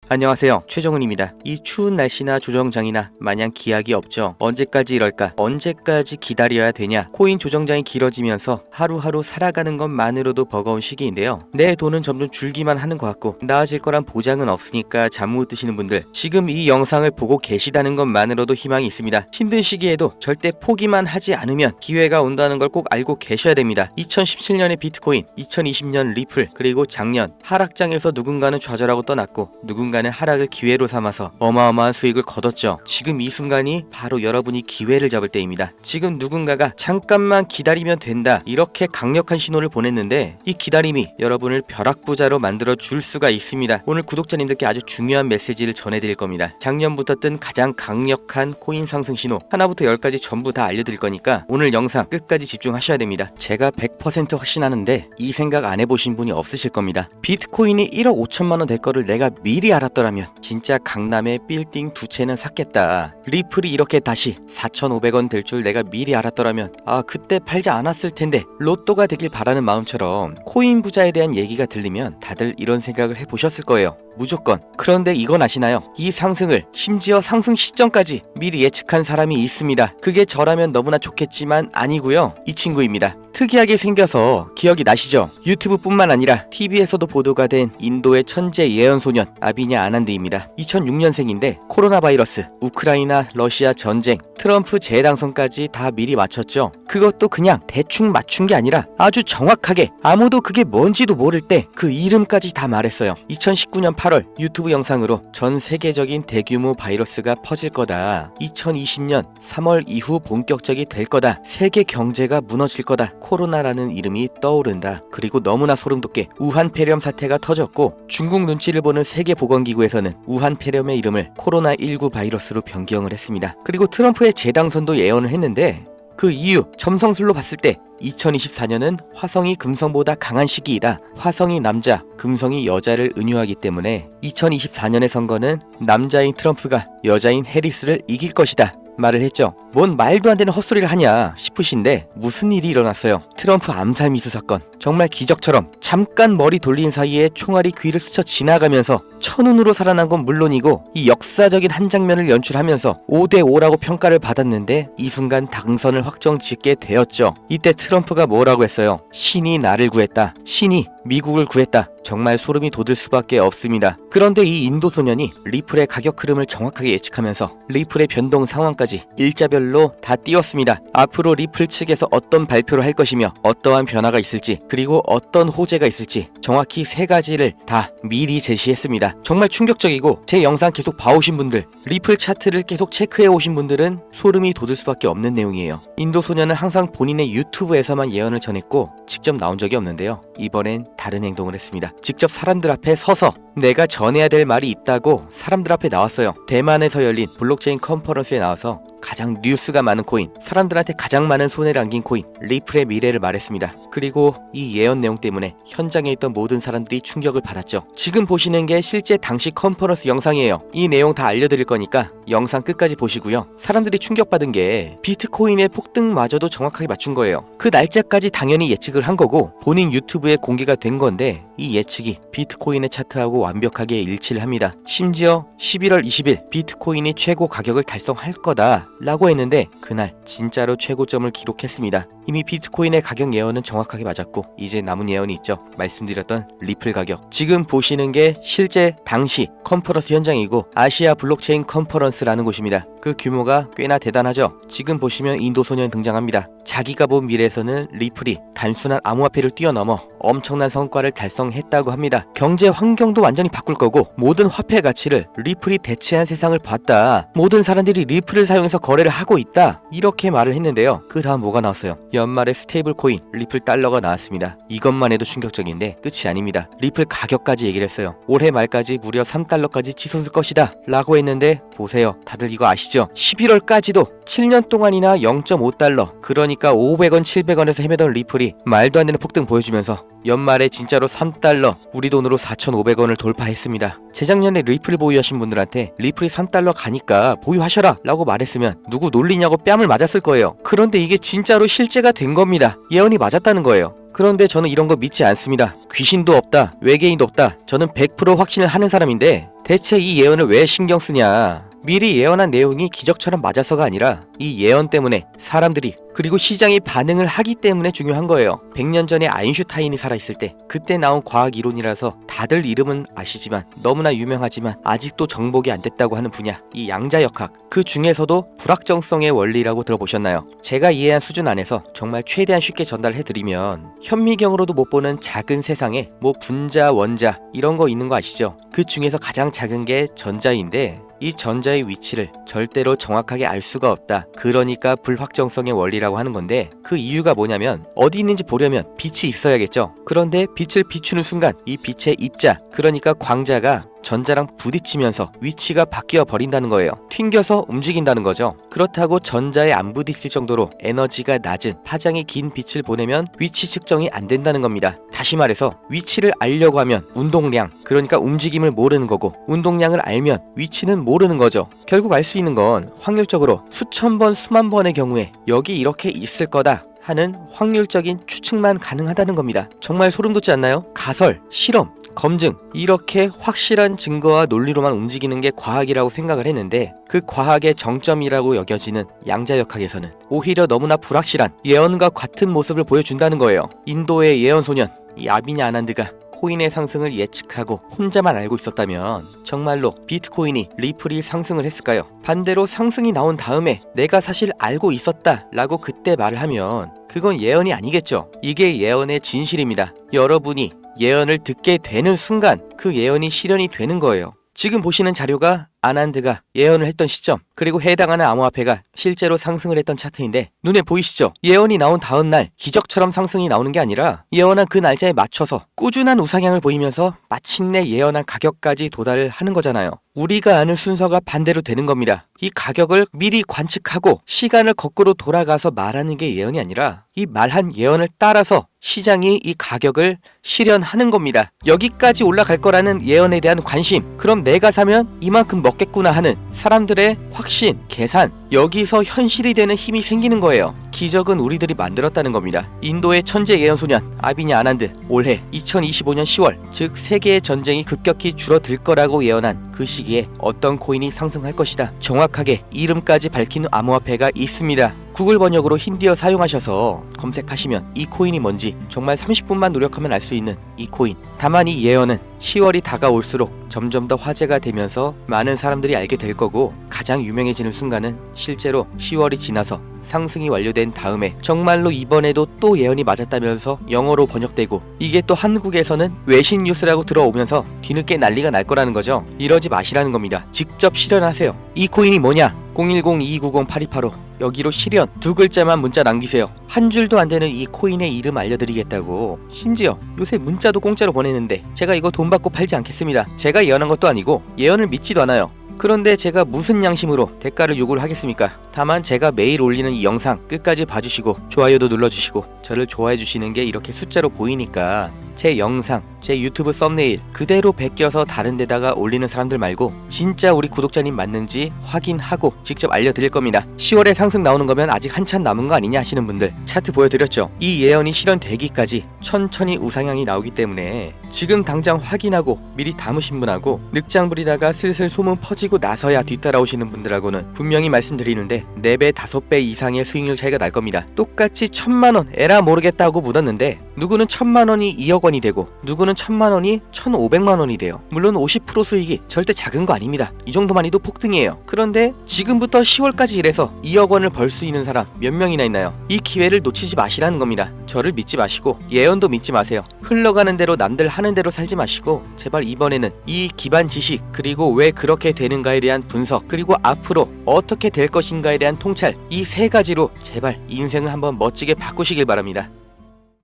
안녕하세요, 최정훈입니다. 이 추운 날씨나 조정장이나 마냥 기약이 없죠. 언제까지 이럴까? 언제까지 기다려야 되냐? 코인 조정장이 길어지면서 하루하루 살아가는 것만으로도 버거운 시기인데요. 내 돈은 점점 줄기만 하는 것 같고 나아질 거란 보장은 없으니까 잠 못 드시는 분들, 지금 이 영상을 보고 계시다는 것만으로도 희망이 있습니다. 힘든 시기에도 절대 포기만 하지 않으면 기회가 온다는 걸 꼭 알고 계셔야 됩니다. 2017년의 비트코인, 2020년 리플, 그리고 작년 하락장에서 누군가는 좌절하고 떠났고 누군가는 하락을 기회로 삼아서 어마어마한 수익을 거뒀죠. 지금 이 순간이 바로 여러분이 기회를 잡을 때입니다. 지금 누군가가 잠깐만 기다리면 된다, 이렇게 강력한 신호를 보냈는데 이 기다림이 여러분을 벼락부자로 만들어 줄 수가 있습니다. 오늘 구독자님들께 아주 중요한 메시지를 전해드릴 겁니다. 작년부터 뜬 가장 강력한 코인 상승 신호 하나부터 10까지 전부 다 알려드릴 거니까 오늘 영상 끝까지 집중하셔야 됩니다. 제가 100% 확신하는데 이 생각 안 해보신 분이 없으실 겁니다. 비트코인이 1억 5천만원 될 거를 내가 미리 알았더라면 진짜 강남에 빌딩 2채는 샀겠다. 리플이 이렇게 다시 4,500원 될 줄 내가 미리 알았더라면 그때 팔지 않았을 텐데, 로또가 되길 바라는 마음처럼 코인 부자에 대한 얘기가 들리면 다들 이런 생각을 해보셨을 거예요. 무조건. 그런데 이건 아시나요? 이 상승을, 심지어 상승 시점까지 미리 예측한 사람이 있습니다. 그게 저라면 너무나 좋겠지만 아니고요. 이 친구입니다. 특이하게 생겨서 기억이 나시죠? 유튜브뿐만 아니라 TV에서도 보도가 된 인도의 천재 예언소년 아비냐 아난드입니다. 2006년생인데 코로나 바이러스, 우크라이나 러시아 전쟁, 트럼프 재당선까지 다 미리 맞췄죠. 그것도 그냥 대충 맞춘 게 아니라 아주 정확하게, 아무도 그게 뭔지도 모를 때 그 이름까지 다 말했어요. 2019년 8월 유튜브 영상으로 전 세계적인 대규모 바이러스가 퍼질 거다. 2020년 3월 이후 본격적이 될 거다. 세계 경제가 무너질 거다. 코로나라는 이름이 떠오른다. 그리고 너무나 소름 돋게 우한 폐렴 사태가 터졌고 중국 눈치를 보는 세계보건기구에서는 우한 폐렴의 이름을 코로나19 바이러스로 변경을 했습니다. 그리고 트럼프의 재당선도 예언을 했는데 그 이유, 점성술로 봤을 때 2024년은 화성이 금성보다 강한 시기이다. 화성이 남자, 금성이 여자를 은유하기 때문에 2024년의 선거는 남자인 트럼프가 여자인 해리스를 이길 것이다 말을 했죠. 뭔 말도 안 되는 헛소리를 하냐 싶으신데 무슨 일이 일어났어요. 트럼프 암살 미수 사건, 정말 기적처럼 잠깐 머리 돌린 사이에 총알이 귀를 스쳐 지나가면서 천운으로 살아난 건 물론이고 이 역사적인 한 장면을 연출하면서 5대5라고 평가를 받았는데 이 순간 당선을 확정짓게 되었죠. 이때 트럼프가 뭐라고 했어요? 신이 나를 구했다. 신이 미국을 구했다. 정말 소름이 돋을 수밖에 없습니다. 그런데 이 인도 소년이 리플의 가격 흐름을 정확하게 예측하면서 리플의 변동 상황까지 일자별로 다 띄웠습니다. 앞으로 리플 측에서 어떤 발표를 할 것이며 어떠한 변화가 있을지, 그리고 어떤 호재가 있을지 정확히 3가지를 다 미리 제시했습니다. 정말 충격적이고 제 영상 계속 봐오신 분들, 리플 차트를 계속 체크해 오신 분들은 소름이 돋을 수밖에 없는 내용이에요. 인도 소년은 항상 본인의 유튜브에서만 예언을 전했고 직접 나온 적이 없는데요. 이번엔 다른 행동을 했습니다. 직접 사람들 앞에 서서 내가 전해야 될 말이 있다고 사람들 앞에 나왔어요. 대만에서 열린 블록체인 컨퍼런스에 나와서 가장 뉴스가 많은 코인, 사람들한테 가장 많은 손해를 안긴 코인 리플의 미래를 말했습니다. 그리고 이 예언 내용 때문에 현장에 있던 모든 사람들이 충격을 받았죠. 지금 보시는 게 실제 당시 컨퍼런스 영상이에요. 이 내용 다 알려드릴 거니까 영상 끝까지 보시고요. 사람들이 충격받은 게 비트코인의 폭등마저도 정확하게 맞춘 거예요. 그 날짜까지 당연히 예측을 한 거고 본인 유튜브에 공개가 된 건데 이 예측이 비트코인의 차트하고 완벽하게 일치를 합니다. 심지어 11월 20일 비트코인이 최고 가격을 달성할 거다 라고 했는데 그날 진짜로 최고점을 기록했습니다. 이미 비트코인의 가격 예언은 정확하게 맞았고 이제 남은 예언이 있죠. 말씀드렸던 리플 가격, 지금 보시는 게 실제 당시 컨퍼런스 현장이고 아시아 블록체인 컨퍼런스라는 곳입니다. 그 규모가 꽤나 대단하죠. 지금 보시면 인도 소년 등장합니다. 자기가 본 미래에서는 리플이 단순한 암호화폐를 뛰어넘어 엄청난 성과를 달성했다고 합니다. 경제 환경도 완전히 바꿀 거고 모든 화폐 가치를 리플이 대체한 세상을 봤다. 모든 사람들이 리플을 사용해서 거래를 하고 있다. 이렇게 말을 했는데요. 그 다음 뭐가 나왔어요? 연말에 스테이블 코인 리플 달러가 나왔습니다. 이것만 해도 충격적인데 끝이 아닙니다. 리플 가격까지 얘기를 했어요. 올해 말까지 무려 3달러까지 치솟을 것이다 라고 했는데 보세요. 다들 이거 아시죠? 11월까지도 7년 동안이나 0.5달러, 그러니까 500원 700원에서 헤매던 리플이 말도 안 되는 폭등 보여주면서 연말에 진짜로 3달러, 우리 돈으로 4,500원을 돌파했습니다. 재작년에 리플 보유하신 분들한테 리플이 3달러 가니까 보유하셔라 라고 말했으면 누구 놀리냐고 뺨을 맞았을 거예요. 그런데 이게 진짜로 실제가 된 겁니다. 예언이 맞았다는 거예요. 그런데 저는 이런 거 믿지 않습니다. 귀신도 없다, 외계인도 없다. 저는 100% 확신을 하는 사람인데 대체 이 예언을 왜 신경 쓰냐? 미리 예언한 내용이 기적처럼 맞아서가 아니라 이 예언 때문에 사람들이 그리고 시장이 반응을 하기 때문에 중요한 거예요. 100년 전에 아인슈타인이 살아있을 때 그때 나온 과학 이론이라서 다들 이름은 아시지만 너무나 유명하지만 아직도 정복이 안 됐다고 하는 분야, 이 양자역학. 그 중에서도 불확정성의 원리라고 들어보셨나요? 제가 이해한 수준 안에서 정말 최대한 쉽게 전달해드리면 현미경으로도 못 보는 작은 세상에 뭐 분자, 원자 이런 거 있는 거 아시죠? 그 중에서 가장 작은 게 전자인데 이 전자의 위치를 절대로 정확하게 알 수가 없다. 그러니까 불확정성의 원리라고 하는 건데 그 이유가 뭐냐면 어디 있는지 보려면 빛이 있어야겠죠. 그런데 빛을 비추는 순간 이 빛의 입자, 그러니까 광자가 전자랑 부딪히면서 위치가 바뀌어 버린다는 거예요. 튕겨서 움직인다는 거죠. 그렇다고 전자에 안 부딪힐 정도로 에너지가 낮은 파장이 긴 빛을 보내면 위치 측정이 안 된다는 겁니다. 다시 말해서 위치를 알려고 하면 운동량, 그러니까 움직임을 모르는 거고 운동량을 알면 위치는 모르는 거죠. 결국 알 수 있는 건 확률적으로 수천 번, 수만 번의 경우에 여기 이렇게 있을 거다 하는 확률적인 추측만 가능하다는 겁니다. 정말 소름 돋지 않나요? 가설, 실험, 검증, 이렇게 확실한 증거와 논리로만 움직이는 게 과학이라고 생각을 했는데 그 과학의 정점이라고 여겨지는 양자역학에서는 오히려 너무나 불확실한 예언과 같은 모습을 보여준다는 거예요. 인도의 예언소년 이 아비냐 아난드가 코인의 상승을 예측하고 혼자만 알고 있었다면 정말로 비트코인이, 리플이 상승을 했을까요? 반대로 상승이 나온 다음에 내가 사실 알고 있었다 라고 그때 말을 하면 그건 예언이 아니겠죠. 이게 예언의 진실입니다. 여러분이 예언을 듣게 되는 순간 그 예언이 실현이 되는 거예요. 지금 보시는 자료가 아난드가 예언을 했던 시점, 그리고 해당하는 암호화폐가 실제로 상승을 했던 차트인데 눈에 보이시죠? 예언이 나온 다음 날 기적처럼 상승이 나오는 게 아니라 예언한 그 날짜에 맞춰서 꾸준한 우상향을 보이면서 마침내 예언한 가격까지 도달을 하는 거잖아요. 우리가 아는 순서가 반대로 되는 겁니다. 이 가격을 미리 관측하고 시간을 거꾸로 돌아가서 말하는 게 예언이 아니라 이 말한 예언을 따라서 시장이 이 가격을 실현하는 겁니다. 여기까지 올라갈 거라는 예언에 대한 관심, 그럼 내가 사면 이만큼 먹겠구나 하는 사람들의 확신, 계산, 여기서 현실이 되는 힘이 생기는 거예요. 기적은 우리들이 만들었다는 겁니다. 인도의 천재 예언소년 아비냐 아난드 올해 2025년 10월, 즉 세계의 전쟁이 급격히 줄어들 거라고 예언한 그 시기에 어떤 코인이 상승할 것이다. 정확하게 이름까지 밝힌 암호화폐가 있습니다. 구글 번역으로 힌디어 사용하셔서 검색하시면 이 코인이 뭔지 정말 30분만 노력하면 알 수 있는 이 코인. 다만 이 예언은 10월이 다가올수록 점점 더 화제가 되면서 많은 사람들이 알게 될 거고 가장 유명해지는 순간은 실제로 10월이 지나서 상승이 완료된 다음에 정말로 이번에도 또 예언이 맞았다면서 영어로 번역되고 이게 또 한국에서는 외신 뉴스라고 들어오면서 뒤늦게 난리가 날 거라는 거죠. 이러지 마시라는 겁니다. 직접 실현하세요. 이 코인이 뭐냐? 010-2290-8285 여기로 실현 두 글자만 문자 남기세요. 한 줄도 안 되는 이 코인의 이름 알려드리겠다고. 심지어 요새 문자도 공짜로 보내는데 제가 이거 돈 받고 팔지 않겠습니다. 제가 예언한 것도 아니고 예언을 믿지도 않아요. 그런데 제가 무슨 양심으로 대가를 요구를 하겠습니까? 다만 제가 매일 올리는 이 영상 끝까지 봐주시고 좋아요도 눌러주시고 저를 좋아해 주시는 게 이렇게 숫자로 보이니까 제 영상, 제 유튜브 썸네일 그대로 베껴서 다른 데다가 올리는 사람들 말고 진짜 우리 구독자님 맞는지 확인하고 직접 알려드릴 겁니다. 10월에 상승 나오는 거면 아직 한참 남은 거 아니냐 하시는 분들 차트 보여드렸죠? 이 예언이 실현되기까지 천천히 우상향이 나오기 때문에 지금 당장 확인하고 미리 담으신 분하고 늑장 부리다가 슬슬 소문 퍼지고 나서야 뒤따라오시는 분들하고는 분명히 말씀드리는데 4배, 5배 이상의 수익률 차이가 날 겁니다. 똑같이 1000만원 에라 모르겠다고 묻었는데 누구는 1000만원이 2억 원이 되고 누구는 1000만원이 1500만원이 돼요. 물론 50% 수익이 절대 작은 거 아닙니다. 이 정도만 해도 폭등이에요. 그런데 지금부터 10월까지 일해서 2억 원을 벌 수 있는 사람 몇 명이나 있나요? 이 기회를 놓치지 마시라는 겁니다. 저를 믿지 마시고 예언도 믿지 마세요. 흘러가는 대로 남들 하는 대로 살지 마시고 제발 이번에는 이 기반 지식 그리고 왜 그렇게 되는가에 대한 분석 그리고 앞으로 어떻게 될 것인가에 대한 통찰 이 3가지로 제발 인생을 한번 멋지게 바꾸시길 바랍니다.